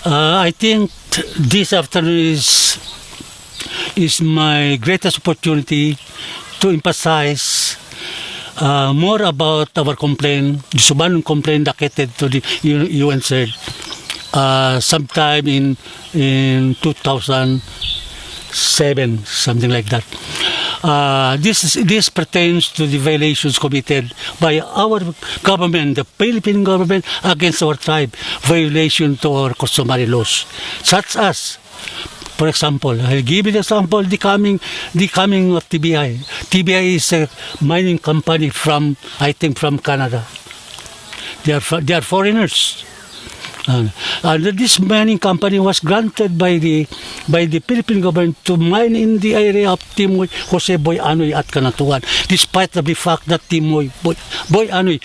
I think this afternoon is my greatest opportunity to emphasize more about our complaint, the Subanon complaint docketed to the UN CERD sometime in 2007, something like that. This pertains to the violations committed by our government, the Philippine government, against our tribe, violation to our customary laws, such as, for example, I'll give you the example, the coming of TBI. TBI is a mining company from, I think, from Canada. They are foreigners. This mining company was granted by the Philippine government to mine in the area of Timuay Jose Boy Anoy at Canatuan, despite the fact that Timuay Boy Anoy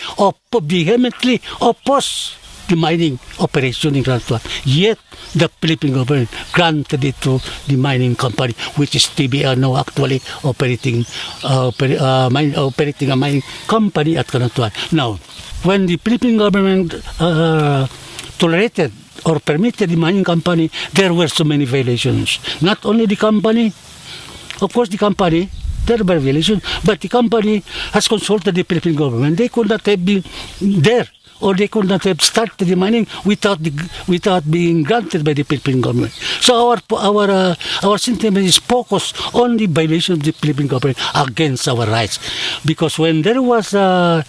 vehemently opposed the mining operation in Canatuan. Yet the Philippine government granted it to the mining company, which is TBI now actually operating a mining company at Canatuan. Now, when the Philippine government tolerated or permitted the mining company, there were so many violations. Not only the company, of course the company, there were violations, but the company has consulted the Philippine government. They could not have been there, or they could not have started the mining without being granted by the Philippine government. So our sentiment is focused on the violation of the Philippine government against our rights. Because when there was a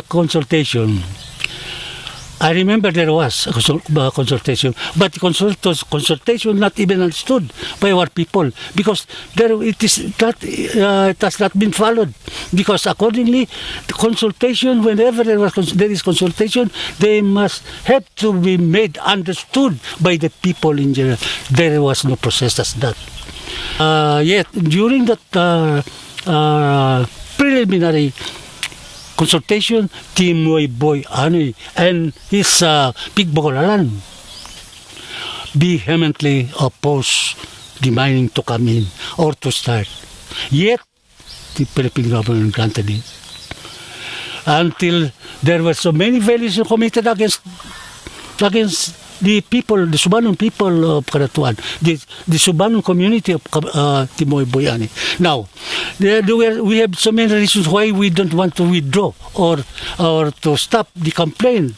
consultation, I remember there was a consultation, but the consultation not even understood by our people, because it has not been followed. Because accordingly, the consultation, whenever there is consultation, they must have to be made understood by the people in general. There was no process as that. Yet during that preliminary consultation, Timuay Boy Anoy and his Big Bogolalan vehemently opposed the mining to come in or to start. Yet, the Philippine government granted it. Until there were so many violations committed against the people, the Subanon people of Canatuan, the Subanon community of Timuay Boy Anoy. Now, we have so many reasons why we don't want to withdraw or to stop the complaint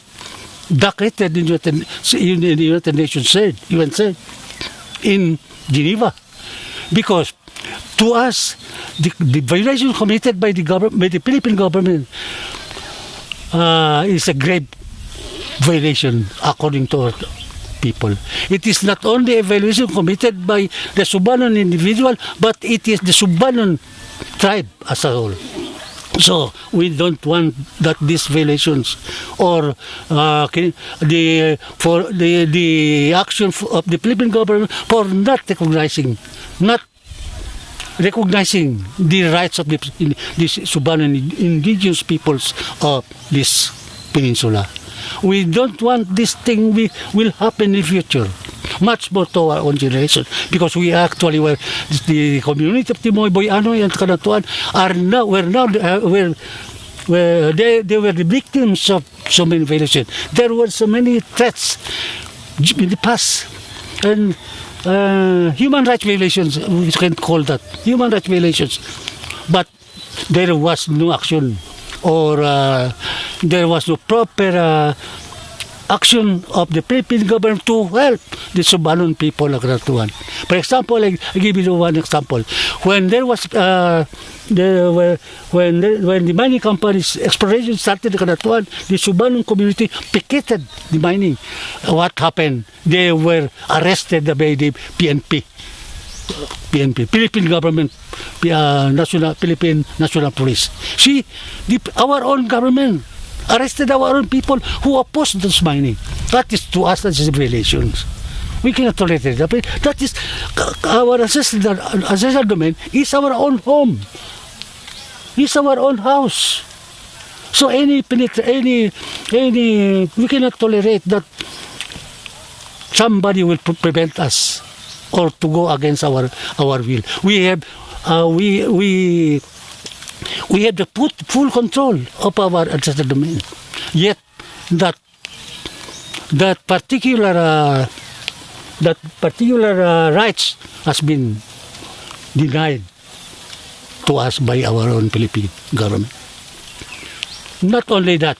docketed in the United Nations CERD, UN CERD, in Geneva. Because to us, the violation committed by the Philippine government is a grave violation according to our people. It is not only a violation committed by the Subanon individual, but it is the Subanon tribe as a whole. So we don't want that these violations or the action of the Philippine government for not recognizing the rights of the Subanon indigenous peoples of this peninsula. We don't want this thing will happen in the future, much more to our own generation, because we actually were the community of Timuay Boy Anoy and Canatuan they were the victims of so many violations. There were so many threats in the past, and human rights violations, we can call that human rights violations, but there was no action or there was no proper action of the Philippine government to help the Subanon people of Canatuan. For example, I give you one example. When there was when the mining company's exploration started in Canatuan, the Subanon community picketed the mining. What happened? They were arrested by the PNP, Philippine government, Philippine National Police. See, our own government arrested our own people who opposed this mining. That is, to us, that is violations. We cannot tolerate it. That is our ancestral domain is our own home. It's our own house. So we cannot tolerate that somebody will prevent us or to go against our will. We have the full control of our ancestral domain. Yet that particular that particular rights has been denied to us by our own Philippine government. Not only that,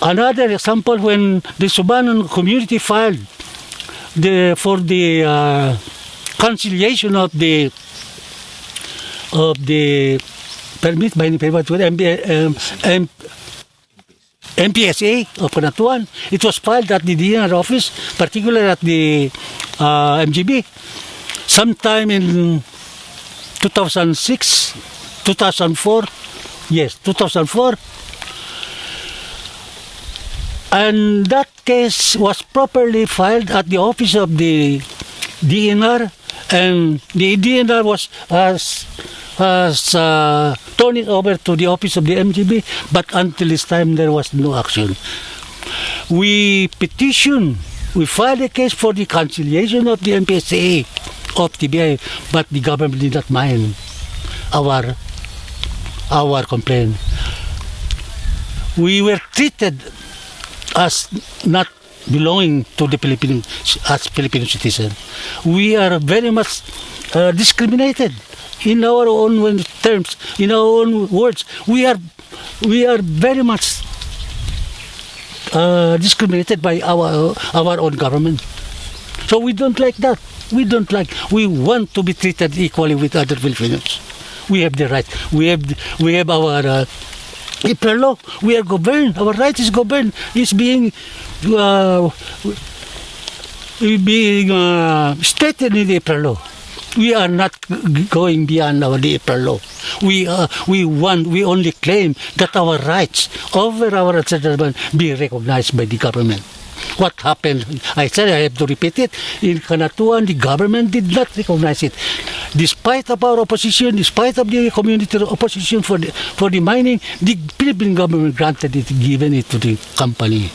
another example, when the Subanon community filed for the conciliation of the permit by MPSA of Canatuan, it was filed at the DNR office, particularly at the MGB, sometime in 2006, 2004, yes, 2004. And that case was properly filed at the office of the DNR, and the DNR has turned it over to the office of the MGB, but until this time there was no action. We filed a case for the conciliation of the MPSA of TBI, but the government did not mind our complaint. We were treated as not belonging to the Philippines as Filipino citizens. We are very much discriminated in our own terms, in our own words. We are very much discriminated by our own government. So we don't like that. We want to be treated equally with other Filipinos. We have the right. We have our April law. We are governed. Our right is governed. It's being stated in the April law. We are not going beyond the April law. We only claim that our rights over our settlement be recognized by the government. What happened? I said, I have to repeat it. In Canatuan, the government did not recognize it. Despite of our opposition, despite of the community opposition for the mining, the Philippine government granted it, given it to the company.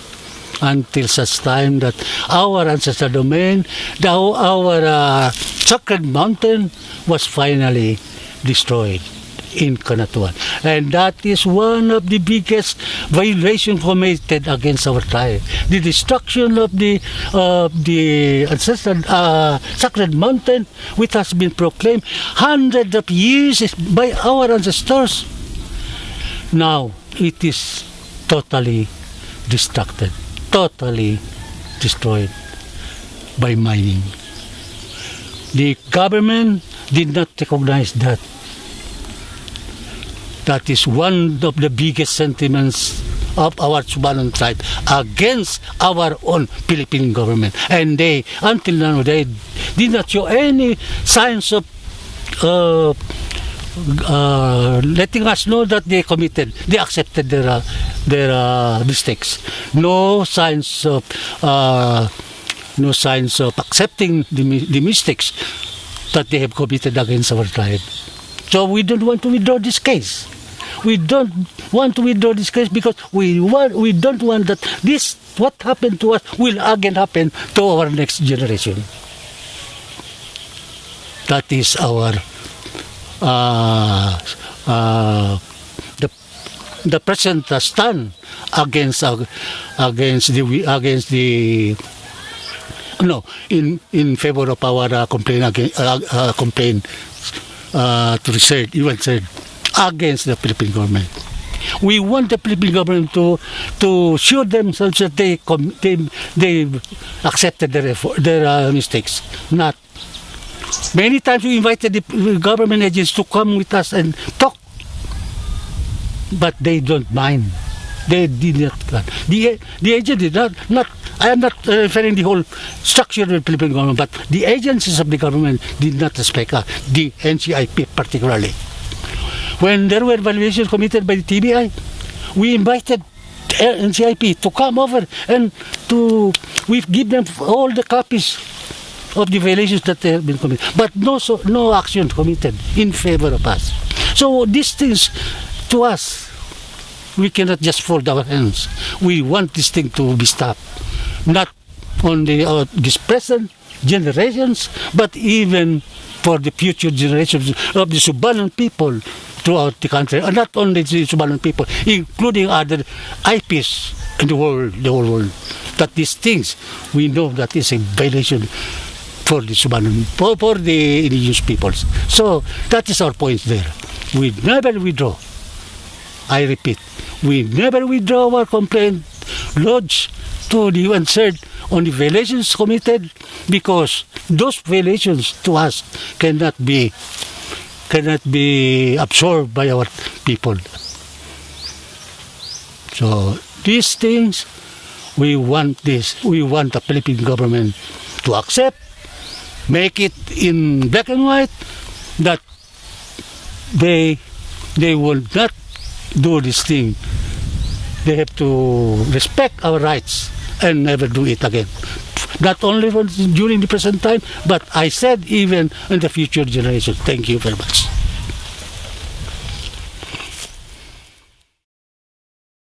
Until such time that our ancestral domain, our sacred mountain was finally destroyed in Canatuan. And that is one of the biggest violations committed against our tribe. The destruction of the ancestral sacred mountain, which has been proclaimed hundreds of years by our ancestors. Now it is totally destructed, totally destroyed by mining. The government did not recognize that. That is one of the biggest sentiments of our Subanon tribe against our own Philippine government. And they, until now, they did not show any signs of letting us know that they accepted their mistakes. No signs of accepting the mistakes that they have committed against our tribe. So we don't want to withdraw this case. We don't want to withdraw this case because we don't want that this, what happened to us, will again happen to our next generation. That is our the present stand against in favor of our complaint to the CERD, UN CERD, against the Philippine government. We want the Philippine government to show themselves that they accepted their mistakes. Not many times we invited the government agents to come with us and talk, but they don't mind. They did not. The agent did not. I am not referring the whole structure of the Philippine government, but the agencies of the government did not respect the NCIP particularly. When there were violations committed by the TBI, we invited NCIP to come over and we give them all the copies of the violations that have been committed, but no action committed in favor of us. So these things, to us, we cannot just fold our hands. We want this thing to be stopped, not only this present generations, but even for the future generations of the Subanon people throughout the country, and not only the Subanon people, including other IPs in the whole world. That these things, we know that is a violation for the Subanon, for the indigenous peoples. So that is our point there. We never withdraw. I repeat, we never withdraw our complaint lodged to the UN CERD on the violations committed, because those violations to us cannot be absorbed by our people. So these things, we want the Philippine government to accept, make it in black and white, that they will not do this thing. They have to respect our rights and never do it again. Not only during the present time, but I said even in the future generation. Thank you very much.